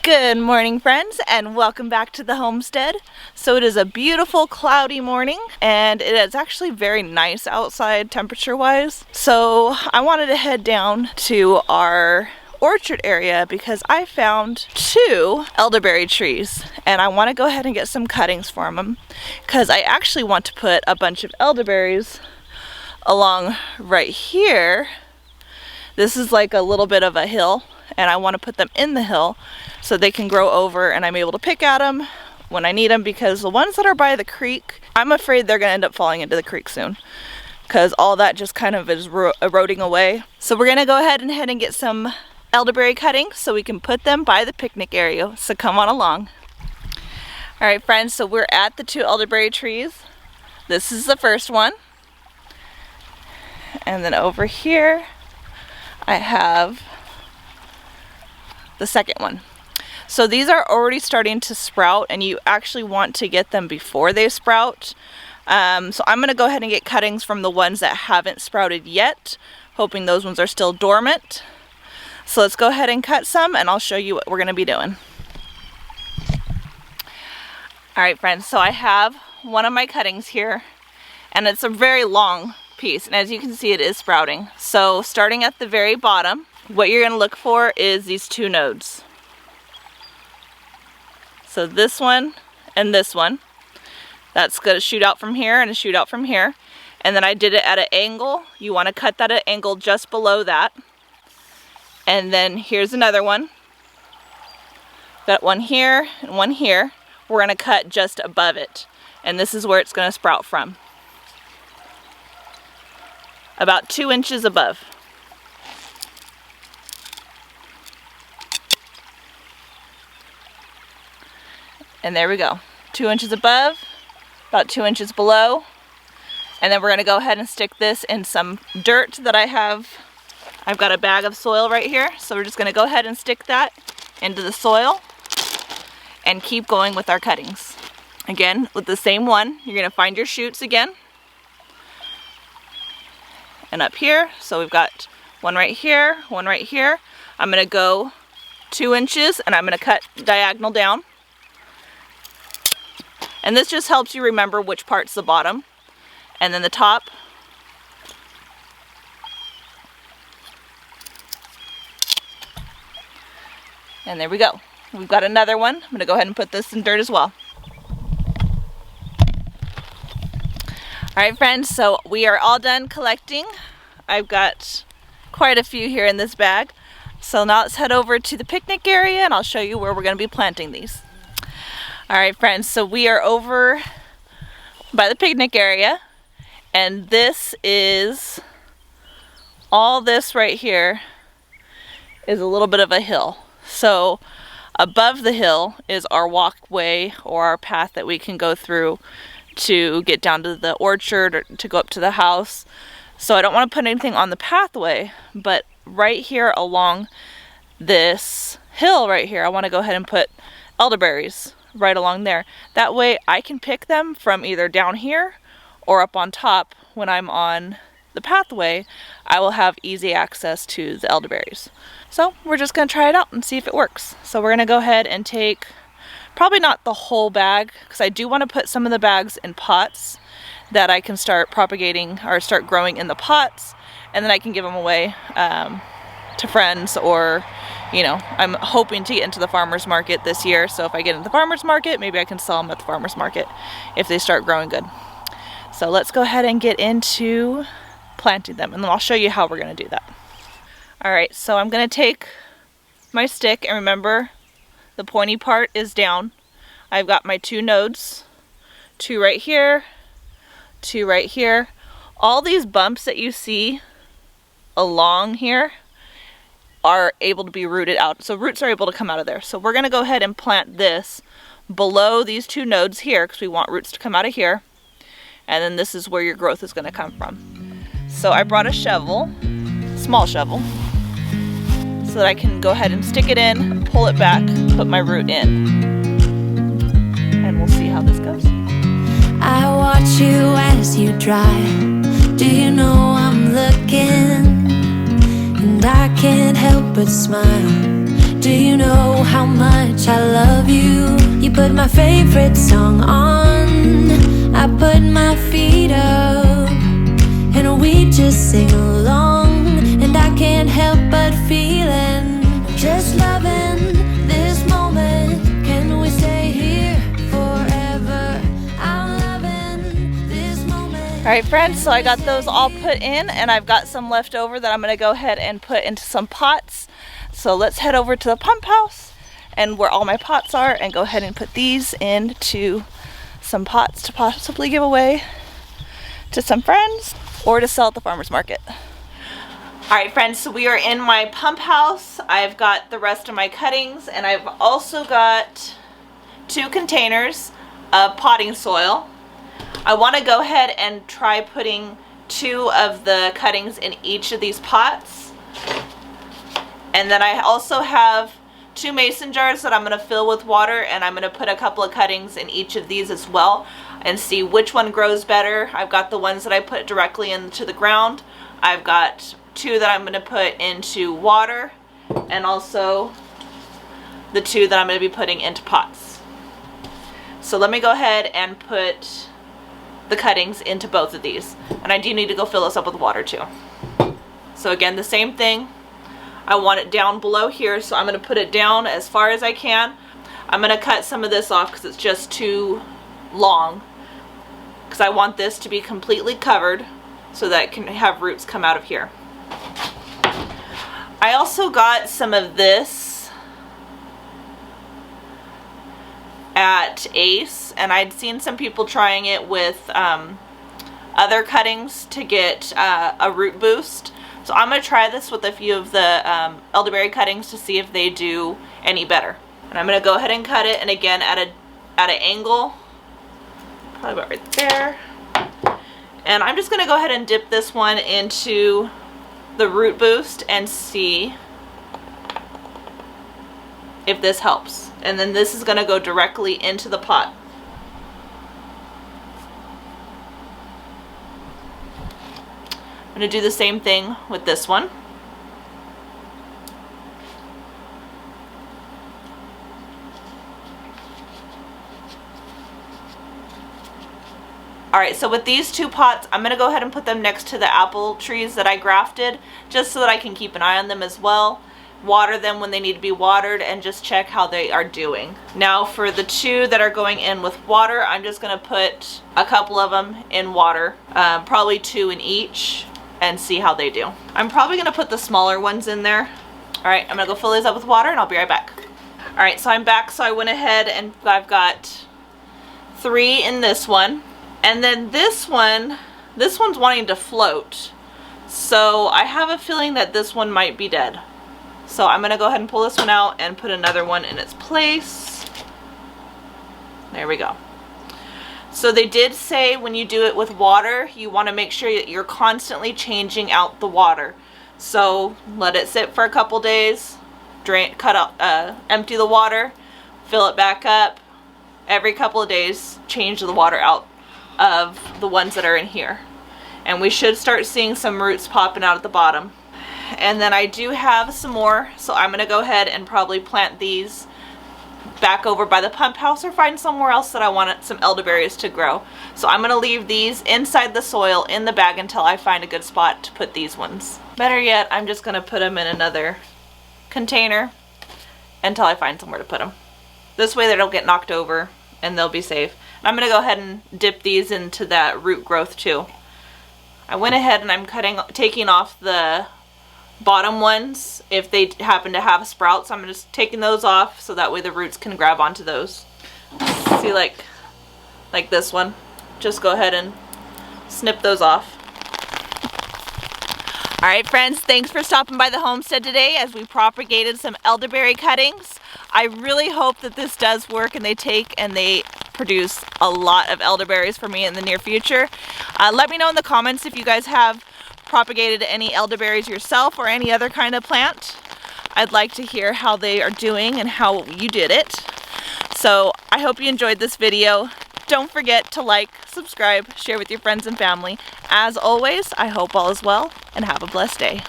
Good morning, friends, and welcome back to the homestead. So it is a beautiful cloudy morning, and it is actually very nice outside temperature wise. So I wanted to head down to our orchard area because I found 2 elderberry trees, and I want to go ahead and get some cuttings for them because I actually want to put a bunch of elderberries along right here. This is like a little bit of a hill, and I want to put them in the hill so they can grow over and I'm able to pick at them when I need them, because the ones that are by the creek, I'm afraid they're going to end up falling into the creek soon because all that just kind of is eroding away. So we're going to go ahead and get some elderberry cuttings so we can put them by the picnic area. So come on along. Alright friends, so we're at the 2 elderberry trees. This is the first one. And then over here I have the second one. So these are already starting to sprout, and you actually want to get them before they sprout. So I'm going to go ahead and get cuttings from the ones that haven't sprouted yet, hoping those ones are still dormant. So let's go ahead and cut some, and I'll show you what we're going to be doing. Alright friends, so I have one of my cuttings here, and it's a very long piece, and as you can see it is sprouting. So starting at the very bottom, what you're going to look for is these 2 nodes. So this one and this one, that's going to shoot out from here and shoot out from here. And then I did it at an angle. You want to cut that at an angle just below that. And then here's another one. Got one here and one here. We're going to cut just above it. And this is where it's going to sprout from. About 2 inches above. And there we go. 2 inches above, about 2 inches below. And then we're going to go ahead and stick this in some dirt that I have. I've got a bag of soil right here. So we're just going to go ahead and stick that into the soil and keep going with our cuttings. Again, with the same one, you're going to find your shoots again. And up here, so we've got one right here, one right here. I'm going to go 2 inches and I'm going to cut diagonal down. And this just helps you remember which part's the bottom. And then the top. And there we go. We've got another one. I'm going to go ahead and put this in dirt as well. Alright friends, so we are all done collecting. I've got quite a few here in this bag. So now let's head over to the picnic area and I'll show you where we're going to be planting these. Alright friends, so we are over by the picnic area, and this is, all this right here is a little bit of a hill. So above the hill is our walkway or our path that we can go through to get down to the orchard or to go up to the house. So I don't want to put anything on the pathway, but right here along this hill right here, I want to go ahead and put elderberries right along there. That way I can pick them from either down here or up on top. When I'm on the pathway, I will have easy access to the elderberries. So we're just going to try it out and see if it works. So we're going to go ahead and take, probably not the whole bag, because I do want to put some of the bags in pots that I can start propagating or start growing in the pots, and then I can give them away to friends, or you know, I'm hoping to get into the farmer's market this year. So if I get into the farmer's market, maybe I can sell them at the farmer's market if they start growing good. So let's go ahead and get into planting them, and then I'll show you how we're going to do that. Alright, so I'm going to take my stick, and remember the pointy part is down. I've got my 2 nodes, 2 right here, 2 right here. All these bumps that you see along here are able to be rooted out. So roots are able to come out of there. So we're going to go ahead and plant this below these 2 nodes here because we want roots to come out of here. And then this is where your growth is going to come from. So I brought a shovel, small shovel, so that I can go ahead and stick it in, pull it back, put my root in. And we'll see how this goes. I watch you as you drive. Do you know I'm looking? And I can't help but smile. Do you know how much put my favorite song on. I put my feet up and we just sing along. And I can't help but feeling, just loving this moment. Can we stay here forever? I'm loving this moment. All right, friends, so I got those all put in, and I've got some left over that I'm going to go ahead and put into some pots. So let's head over to the pump house and where all my pots are, and go ahead and put these into some pots to possibly give away to some friends or to sell at the farmer's market. All right, friends, so we are in my pump house. I've got the rest of my cuttings, and I've also got 2 containers of potting soil. I want to go ahead and try putting 2 of the cuttings in each of these pots. And then I also have 2 mason jars that I'm going to fill with water, and I'm going to put a couple of cuttings in each of these as well and see which one grows better. I've got the ones that I put directly into the ground. I've got 2 that I'm going to put into water, and also the 2 that I'm going to be putting into pots. So let me go ahead and put the cuttings into both of these. And I do need to go fill this up with water too. So again, the same thing. I want it down below here, so I'm going to put it down as far as I can. I'm going to cut some of this off because it's just too long, because I want this to be completely covered so that it can have roots come out of here. I also got some of this at Ace, and I'd seen some people trying it with other cuttings to get a root boost. So I'm going to try this with a few of the elderberry cuttings to see if they do any better. And I'm going to go ahead and cut it, and again at an angle, probably about right there. And I'm just going to go ahead and dip this one into the root boost and see if this helps. And then this is going to go directly into the pot. I'm going to do the same thing with this one. Alright, so with these 2 pots, I'm going to go ahead and put them next to the apple trees that I grafted, just so that I can keep an eye on them as well. Water them when they need to be watered, and just check how they are doing. Now for the 2 that are going in with water, I'm just going to put a couple of them in water, probably 2 in each, and see how they do. I'm probably going to put the smaller ones in there. Alright, I'm going to go fill these up with water, and I'll be right back. Alright, so I'm back. So I went ahead and I've got 3 in this one. And then this one's wanting to float. So I have a feeling that this one might be dead. So I'm going to go ahead and pull this one out and put another one in its place. There we go. So they did say when you do it with water, you want to make sure that you're constantly changing out the water. So let it sit for a couple days, drain, empty the water, fill it back up. Every couple of days, change the water out of the ones that are in here. And we should start seeing some roots popping out at the bottom. And then I do have some more, so I'm going to go ahead and probably plant these back over by the pump house, or find somewhere else that I want some elderberries to grow. So I'm going to leave these inside the soil in the bag until I find a good spot to put these ones. Better yet, I'm just going to put them in another container until I find somewhere to put them. This way they don't get knocked over and they'll be safe. And I'm going to go ahead and dip these into that root growth too. I went ahead and I'm taking off the bottom ones if they happen to have sprouts. I'm just taking those off so that way the roots can grab onto those. See, like this one. Just go ahead and snip those off. Alright friends, thanks for stopping by the homestead today as we propagated some elderberry cuttings. I really hope that this does work and they produce a lot of elderberries for me in the near future. Let me know in the comments if you guys have propagated any elderberries yourself or any other kind of plant. I'd like to hear how they are doing and how you did it. So I hope you enjoyed this video. Don't forget to like, subscribe, share with your friends and family. As always, I hope all is well and have a blessed day.